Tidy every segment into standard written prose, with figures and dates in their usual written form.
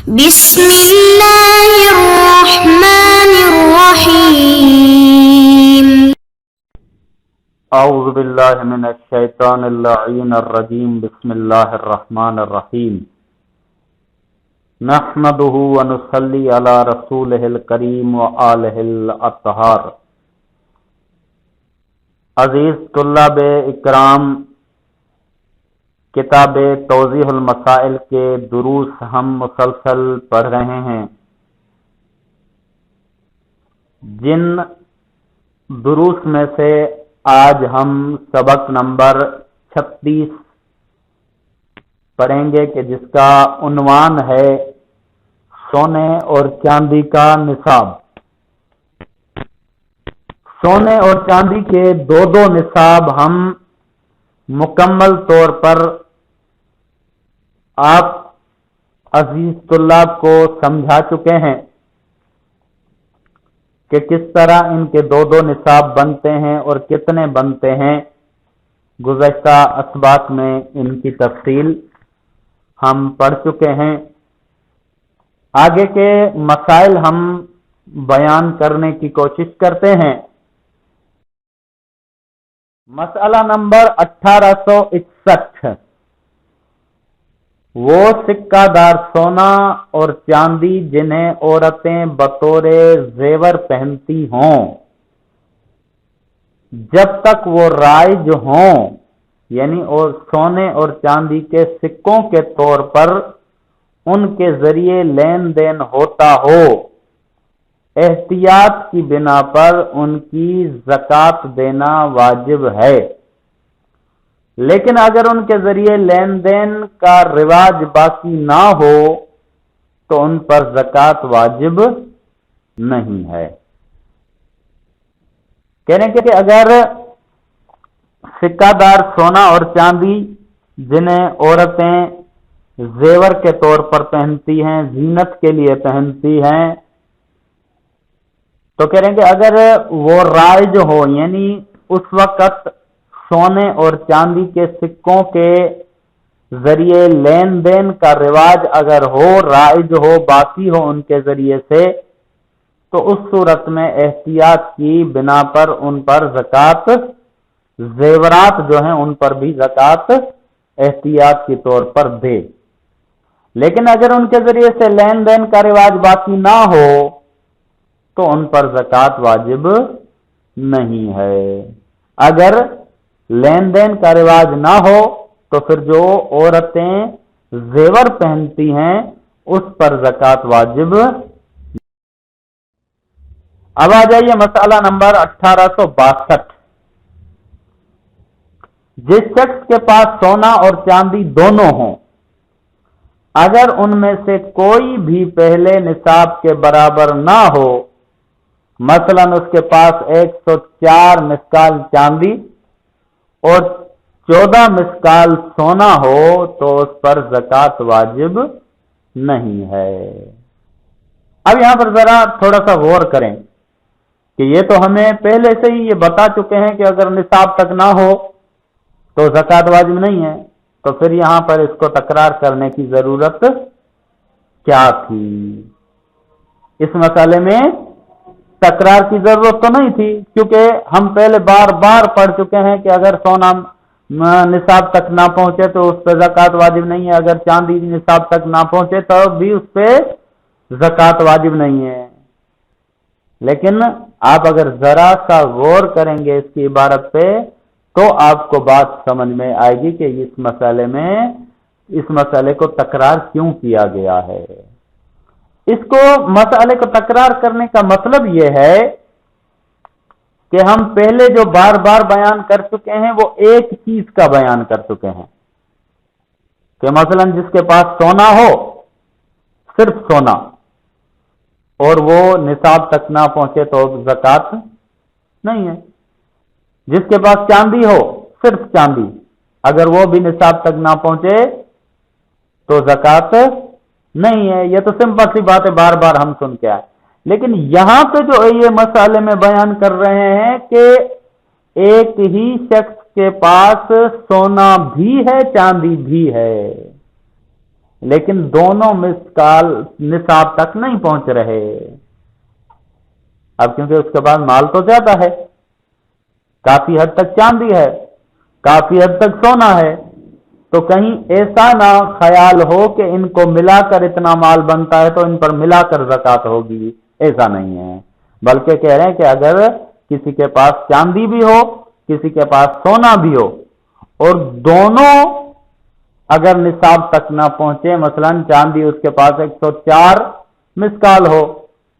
بسم اللہ الرحمن الرحیم اعوذ باللہ من الشیطان اللعین الرجیم بسم اللہ الرحمن الرحیم نحمده ونصلی علی رسولہ الکریم وآلہ الاطہار۔ عزیز طلاب اکرام، کتاب توضیح المسائل کے دروس ہم مسلسل پڑھ رہے ہیں۔ جن دروس میں سے آج ہم سبق نمبر 36 پڑھیں گے کہ جس کا عنوان ہے سونے اور چاندی کا نصاب۔ سونے اور چاندی کے دو نصاب ہم مکمل طور پر آپ عزیز طلاب کو سمجھا چکے ہیں کہ کس طرح ان کے دو نصاب بنتے ہیں اور کتنے بنتے ہیں۔ گزشتہ اسباق میں ان کی تفصیل ہم پڑھ چکے ہیں۔ آگے کے مسائل ہم بیان کرنے کی کوشش کرتے ہیں۔ مسئلہ نمبر 1861، وہ سکہ دار سونا اور چاندی جنہیں عورتیں بطور زیور پہنتی ہوں جب تک وہ رائج ہوں، یعنی اور سونے اور چاندی کے سکوں کے طور پر ان کے ذریعے لین دین ہوتا ہو، احتیاط کی بنا پر ان کی زکوٰۃ دینا واجب ہے۔ لیکن اگر ان کے ذریعے لین دین کا رواج باقی نہ ہو تو ان پر زکوٰۃ واجب نہیں ہے۔ کہنے کہ اگر سکہ دار سونا اور چاندی جنہیں عورتیں زیور کے طور پر پہنتی ہیں، زینت کے لیے پہنتی ہیں، تو کہہ رہے ہیں کہ اگر وہ رائج ہو، یعنی اس وقت سونے اور چاندی کے سکوں کے ذریعے لین دین کا رواج اگر ہو، رائج ہو، باقی ہو ان کے ذریعے سے، تو اس صورت میں احتیاط کی بنا پر ان پر زکوٰۃ، زیورات جو ہیں ان پر بھی زکوٰۃ احتیاط کے طور پر دے۔ لیکن اگر ان کے ذریعے سے لین دین کا رواج باقی نہ ہو تو ان پر زکوٰۃ واجب نہیں ہے۔ اگر لین دین کا رواج نہ ہو تو پھر جو عورتیں زیور پہنتی ہیں اس پر زکوٰۃ واجب۔ اب آ جائیے مسئلہ نمبر 1862۔ جس شخص کے پاس سونا اور چاندی دونوں ہوں، اگر ان میں سے کوئی بھی پہلے نصاب کے برابر نہ ہو، مثلا اس کے پاس 104 مسکال چاندی اور 14 مسکال سونا ہو تو اس پر زکوٰۃ واجب نہیں ہے۔ اب یہاں پر ذرا تھوڑا سا غور کریں کہ یہ تو ہمیں پہلے سے ہی یہ بتا چکے ہیں کہ اگر نصاب تک نہ ہو تو زکوٰۃ واجب نہیں ہے، تو پھر یہاں پر اس کو تکرار کرنے کی ضرورت کیا تھی؟ اس مسئلے میں تکرار کی ضرورت تو نہیں تھی، کیونکہ ہم پہلے بار بار پڑھ چکے ہیں کہ اگر سونا نصاب تک نہ پہنچے تو اس پہ زکوٰۃ واجب نہیں ہے، اگر چاندی نصاب تک نہ پہنچے تو بھی اس پہ زکوٰۃ واجب نہیں ہے۔ لیکن آپ اگر ذرا سا غور کریں گے اس کی عبارت پہ تو آپ کو بات سمجھ میں آئے گی کہ اس مسئلے کو تکرار کیوں کیا گیا ہے۔ اس کو مسئلے کو تکرار کرنے کا مطلب یہ ہے کہ ہم پہلے جو بار بار بیان کر چکے ہیں وہ ایک چیز کا بیان کر چکے ہیں کہ مثلا جس کے پاس سونا ہو، صرف سونا، اور وہ نصاب تک نہ پہنچے تو زکوٰۃ نہیں ہے۔ جس کے پاس چاندی ہو، صرف چاندی، اگر وہ بھی نصاب تک نہ پہنچے تو زکوٰۃ نہیں ہے۔ یہ تو سمپل سی بات ہے، بار بار ہم سن کے آئے۔ لیکن یہاں پہ جو یہ مسئلے میں بیان کر رہے ہیں کہ ایک ہی شخص کے پاس سونا بھی ہے، چاندی بھی ہے، لیکن دونوں نصاب تک نہیں پہنچ رہے. اب کیونکہ اس کے بعد مال تو زیادہ ہے، کافی حد تک چاندی ہے، کافی حد تک سونا ہے، تو کہیں ایسا نہ خیال ہو کہ ان کو ملا کر اتنا مال بنتا ہے تو ان پر ملا کر زکات ہوگی. ایسا نہیں ہے، بلکہ کہہ رہے ہیں کہ اگر کسی کے پاس چاندی بھی ہو، کسی کے پاس سونا بھی ہو، اور دونوں اگر نصاب تک نہ پہنچے، مثلا چاندی اس کے پاس 104 مسکال ہو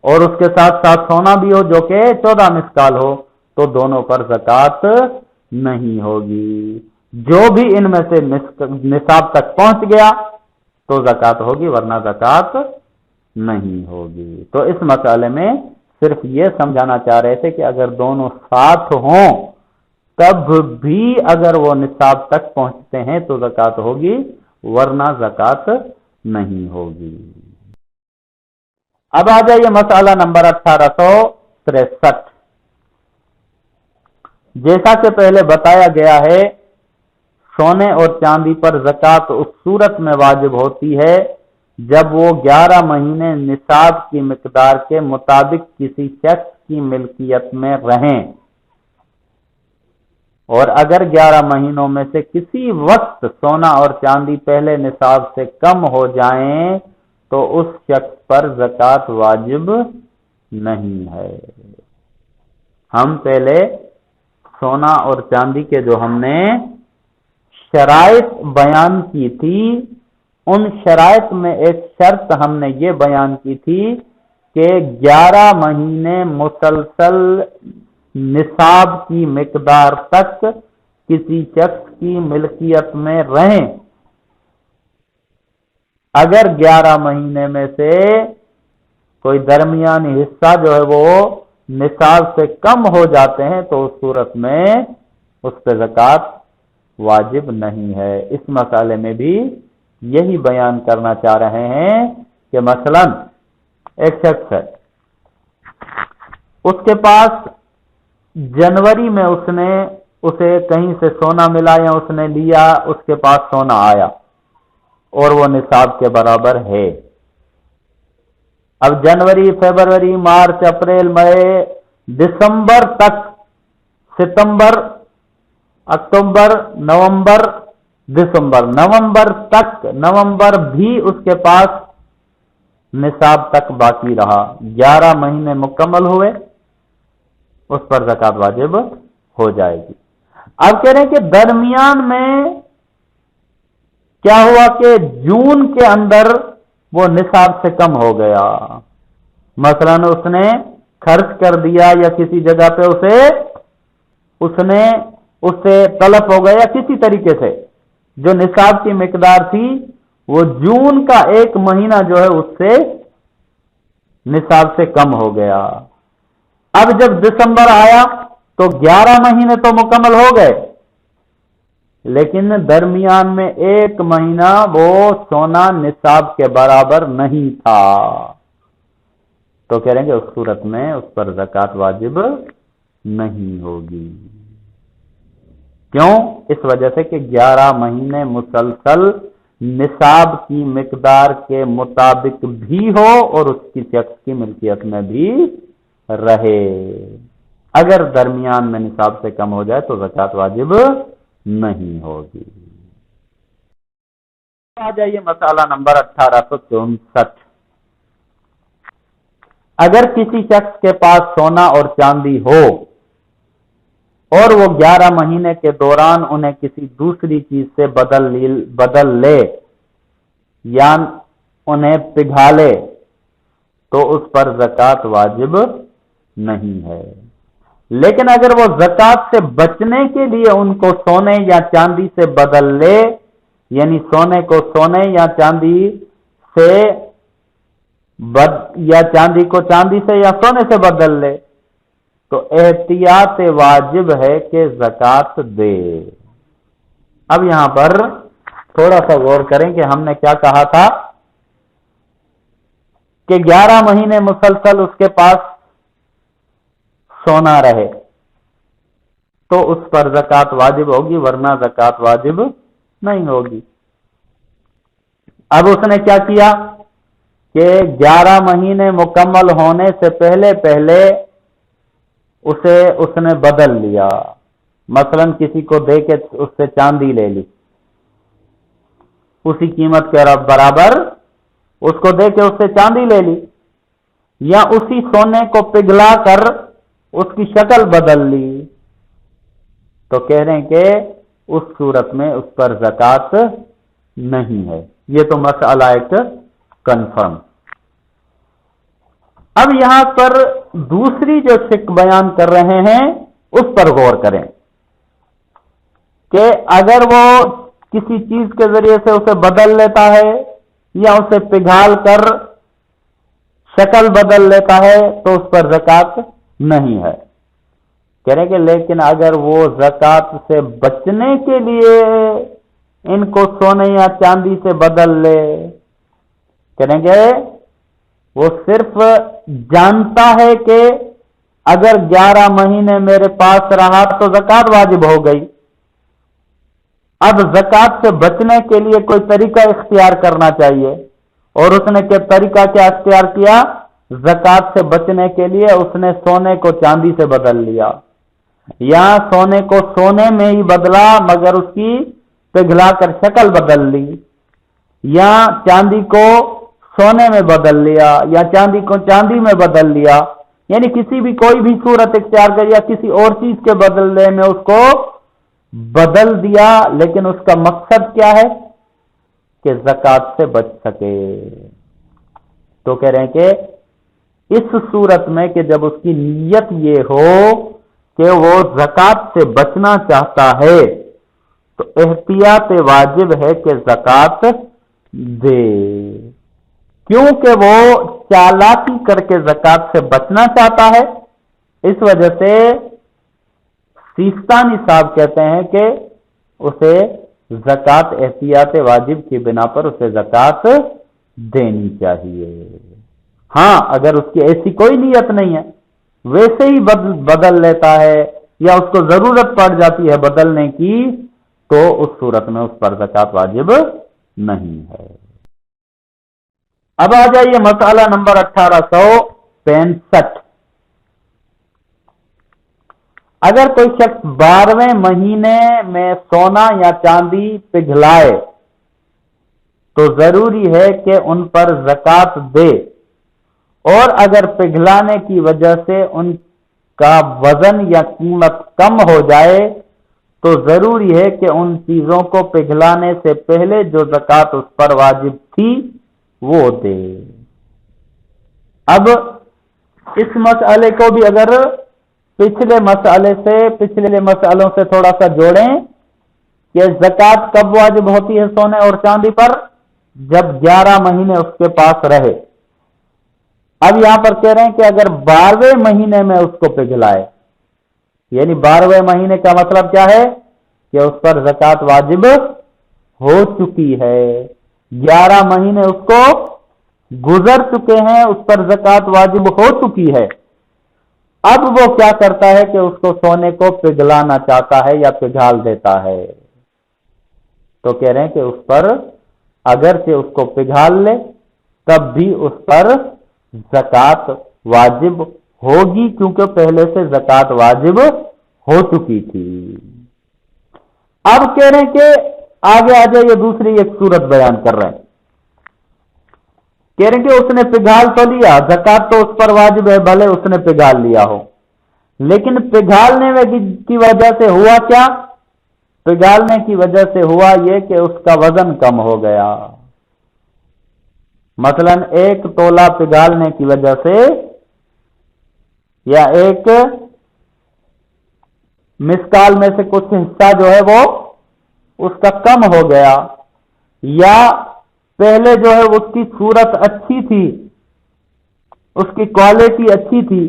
اور اس کے ساتھ ساتھ سونا بھی ہو جو کہ 14 مسکال ہو، تو دونوں پر زکات نہیں ہوگی. جو بھی ان میں سے نصاب تک پہنچ گیا تو زکات ہوگی، ورنہ زکات نہیں ہوگی. تو اس مسئلے میں صرف یہ سمجھانا چاہ رہے تھے کہ اگر دونوں ساتھ ہوں تب بھی اگر وہ نصاب تک پہنچتے ہیں تو زکات ہوگی، ورنہ زکات نہیں ہوگی. اب آ جائیے مسئلہ نمبر 1863. جیسا کہ پہلے بتایا گیا ہے، سونے اور چاندی پر زکات اس صورت میں واجب ہوتی ہے جب وہ 11 مہینے نصاب کی مقدار کے مطابق کسی شخص کی ملکیت میں رہیں، اور اگر 11 مہینوں میں سے کسی وقت سونا اور چاندی پہلے نصاب سے کم ہو جائیں تو اس شخص پر زکات واجب نہیں ہے. ہم پہلے سونا اور چاندی کے جو ہم نے شرائط بیان کی تھی، ان شرائط میں ایک شرط ہم نے یہ بیان کی تھی کہ 11 مہینے مسلسل نصاب کی مقدار تک کسی شخص کی ملکیت میں رہیں. اگر 11 مہینے میں سے کوئی درمیانی حصہ جو ہے وہ نصاب سے کم ہو جاتے ہیں تو اس صورت میں اس پہ زکات واجب نہیں ہے. اس مسئلے میں بھی یہی بیان کرنا چاہ رہے ہیں کہ مثلا ایک شخص ہے، اس کے پاس جنوری میں اسے کہیں سے سونا ملا یا اس نے لیا، اس کے پاس سونا آیا اور وہ نصاب کے برابر ہے. اب جنوری، فروری، مارچ، اپریل، مئی، دسمبر تک، ستمبر، اکتوبر، نومبر، دسمبر، نومبر تک، نومبر بھی اس کے پاس نصاب تک باقی رہا، 11 مہینے مکمل ہوئے، اس پر زکات واجب ہو جائے گی. اب کہہ رہے ہیں کہ درمیان میں کیا ہوا کہ جون کے اندر وہ نصاب سے کم ہو گیا، مثلا اس نے خرچ کر دیا یا کسی جگہ پہ اس سے تلف ہو گیا، کسی طریقے سے جو نصاب کی مقدار تھی وہ جون کا 1 مہینہ جو ہے اس سے نصاب سے کم ہو گیا. اب جب دسمبر آیا تو 11 مہینے تو مکمل ہو گئے، لیکن درمیان میں 1 مہینہ وہ سونا نصاب کے برابر نہیں تھا، تو کہہ رہیں گے اس صورت میں اس پر زکات واجب نہیں ہوگی. کیوں؟ اس وجہ سے کہ 11 مہینے مسلسل نصاب کی مقدار کے مطابق بھی ہو اور اس کی شخص کی ملکیت میں بھی رہے. اگر درمیان میں نصاب سے کم ہو جائے تو زکات واجب نہیں ہوگی. آ جائیے مسئلہ نمبر 1864. اگر کسی شخص کے پاس سونا اور چاندی ہو اور وہ 11 مہینے کے دوران انہیں کسی دوسری چیز سے بدل لے یا انہیں پگھالے تو اس پر زکات واجب نہیں ہے. لیکن اگر وہ زکات سے بچنے کے لیے ان کو سونے یا چاندی سے بدل لے، یعنی سونے کو سونے یا چاندی سے یا چاندی کو چاندی سے یا سونے سے بدل لے، تو احتیاط واجب ہے کہ زکات دے. اب یہاں پر تھوڑا سا غور کریں کہ ہم نے کیا کہا تھا کہ 11 مہینے مسلسل اس کے پاس سونا رہے تو اس پر زکات واجب ہوگی، ورنہ زکات واجب نہیں ہوگی. اب اس نے کیا کیا کہ 11 مہینے مکمل ہونے سے پہلے پہلے اسے اس نے بدل لیا. مثلا کسی کو دے کے اس سے چاندی لے لی، اسی قیمت کے برابر اس کو دے کے اس سے چاندی لے لی، یا اسی سونے کو پگھلا کر اس کی شکل بدل لی، تو کہہ رہے ہیں کہ اس صورت میں اس پر زکوٰۃ نہیں ہے. یہ تو مسئلہ ایک کنفرم. اب یہاں پر دوسری جو شک بیان کر رہے ہیں اس پر غور کریں کہ اگر وہ کسی چیز کے ذریعے سے اسے بدل لیتا ہے یا اسے پگھال کر شکل بدل لیتا ہے تو اس پر زکوٰۃ نہیں ہے. کہہ رہے کہ لیکن اگر وہ زکوٰۃ سے بچنے کے لیے ان کو سونے یا چاندی سے بدل لے، کہیں گے وہ صرف جانتا ہے کہ اگر 11 مہینے میرے پاس رہا تو زکوٰۃ واجب ہو گئی، اب زکوٰۃ سے بچنے کے لیے کوئی طریقہ اختیار کرنا چاہیے، اور اس نے کیا طریقہ کیا اختیار کیا؟ زکوٰۃ سے بچنے کے لیے اس نے سونے کو چاندی سے بدل لیا، یا سونے کو سونے میں ہی بدلا مگر اس کی پگھلا کر شکل بدل لی، یا چاندی کو سونے میں بدل لیا، یا چاندی کو چاندی میں بدل لیا، یعنی کسی بھی کوئی بھی صورت اختیار کر یا کسی اور چیز کے بدلے میں اس کو بدل دیا، لیکن اس کا مقصد کیا ہے کہ زکوٰۃ سے بچ سکے. تو کہہ رہے ہیں کہ اس صورت میں کہ جب اس کی نیت یہ ہو کہ وہ زکوٰۃ سے بچنا چاہتا ہے تو احتیاط واجب ہے کہ زکوٰۃ دے، کیونکہ وہ چالاکی کر کے زکوٰۃ سے بچنا چاہتا ہے. اس وجہ سے سیستانی صاحب کہتے ہیں کہ اسے زکوٰۃ احتیاط واجب کی بنا پر اسے زکوٰۃ دینی چاہیے. ہاں اگر اس کی ایسی کوئی نیت نہیں ہے، ویسے ہی بدل لیتا ہے یا اس کو ضرورت پڑ جاتی ہے بدلنے کی، تو اس صورت میں اس پر زکوٰۃ واجب نہیں ہے. اب آ جائیے مسئلہ نمبر 1865. اگر کوئی شخص 12ویں مہینے میں سونا یا چاندی پگھلائے تو ضروری ہے کہ ان پر زکوٰۃ دے، اور اگر پگھلانے کی وجہ سے ان کا وزن یا قیمت کم ہو جائے تو ضروری ہے کہ ان چیزوں کو پگھلانے سے پہلے جو زکوٰۃ اس پر واجب تھی وہ دے. اب اس مسئلے کو بھی اگر پچھلے مسئلوں سے تھوڑا سا جوڑیں کہ زکوٰۃ کب واجب ہوتی ہے سونے اور چاندی پر؟ جب 11 مہینے اس کے پاس رہے. اب یہاں پر کہہ رہے ہیں کہ اگر 12ویں مہینے میں اس کو پگھلائے، یعنی 12ویں مہینے کا مطلب کیا ہے کہ اس پر زکوٰۃ واجب ہو چکی ہے، 11 مہینے اس کو گزر چکے ہیں، اس پر زکوٰۃ واجب ہو چکی ہے. اب وہ کیا کرتا ہے کہ اس کو سونے کو پگھلانا چاہتا ہے یا پگھال دیتا ہے. تو کہہ رہے ہیں کہ اس پر اگرچہ اس کو پگھال لے تب بھی اس پر زکوٰۃ واجب ہوگی، کیونکہ پہلے سے زکوٰۃ واجب ہو چکی تھی. اب کہہ رہے ہیں کہ آگے آ جائے، یہ دوسری ایک صورت بیان کر رہے ہیں. کہہ رہے ہیں کہ اس نے پگھال تو لیا، زکوٰۃ تو اس پر واجب ہے بھلے اس نے پگھال لیا ہو، لیکن پگھالنے کی وجہ سے ہوا کیا؟ پگھالنے کی وجہ سے ہوا یہ کہ اس کا وزن کم ہو گیا. مثلا 1 تولہ پگھالنے کی وجہ سے یا ایک مسکال میں سے کچھ حصہ جو ہے وہ اس کا کم ہو گیا، یا پہلے جو ہے اس کی صورت اچھی تھی، اس کی کوالٹی اچھی تھی،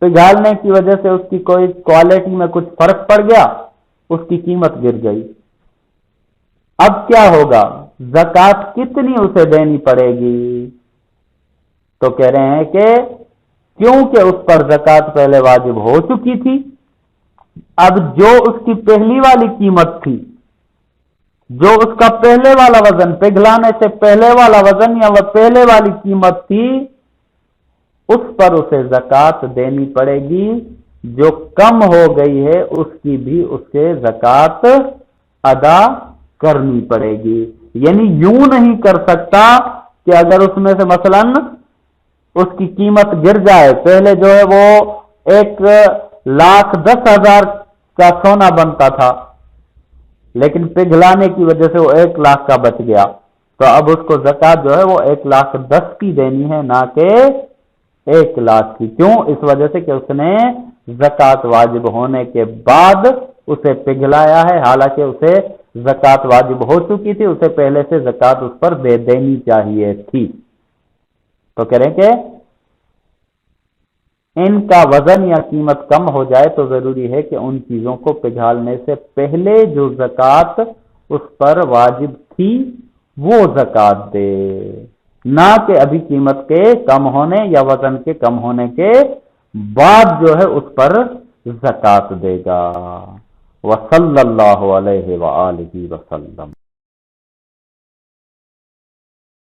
پگھالنے کی وجہ سے اس کی کوئی کوالٹی میں کچھ فرق پڑ گیا، اس کی قیمت گر گئی. اب کیا ہوگا؟ زکوٰۃ کتنی اسے دینی پڑے گی؟ تو کہہ رہے ہیں کہ کیونکہ اس پر زکوٰۃ پہلے واجب ہو چکی تھی، اب جو اس کی پہلی والی قیمت تھی جو اس کا پہلے والا وزن، پگھلانے سے پہلے والا وزن یا وہ پہلے والی قیمت تھی، اس پر اسے زکوٰۃ دینی پڑے گی. جو کم ہو گئی ہے اس کی بھی اس سے زکوٰۃ ادا کرنی پڑے گی. یعنی یوں نہیں کر سکتا کہ اگر اس میں سے مثلاً اس کی قیمت گر جائے، پہلے جو ہے وہ 1,10,000 کا سونا بنتا تھا، لیکن پگھلانے کی وجہ سے وہ 1,00,000 کا بچ گیا، تو اب اس کو زکوٰۃ جو ہے وہ 1,10,000 کی دینی ہے، نہ کہ 1,00,000 کی. کیوں؟ اس وجہ سے کہ اس نے زکوٰۃ واجب ہونے کے بعد اسے پگھلایا ہے، حالانکہ اسے زکوٰۃ واجب ہو چکی تھی، اسے پہلے سے زکوٰۃ اس پر دے دینی چاہیے تھی. تو کہہ رہے ہیں کہ ان کا وزن یا قیمت کم ہو جائے تو ضروری ہے کہ ان چیزوں کو پگھالنے سے پہلے جو زکوٰۃ اس پر واجب تھی وہ زکوٰۃ دے، نہ کہ ابھی قیمت کے کم ہونے یا وزن کے کم ہونے کے بعد جو ہے اس پر زکوٰۃ دے گا. وصلی اللہ علیہ وآلہ وسلم.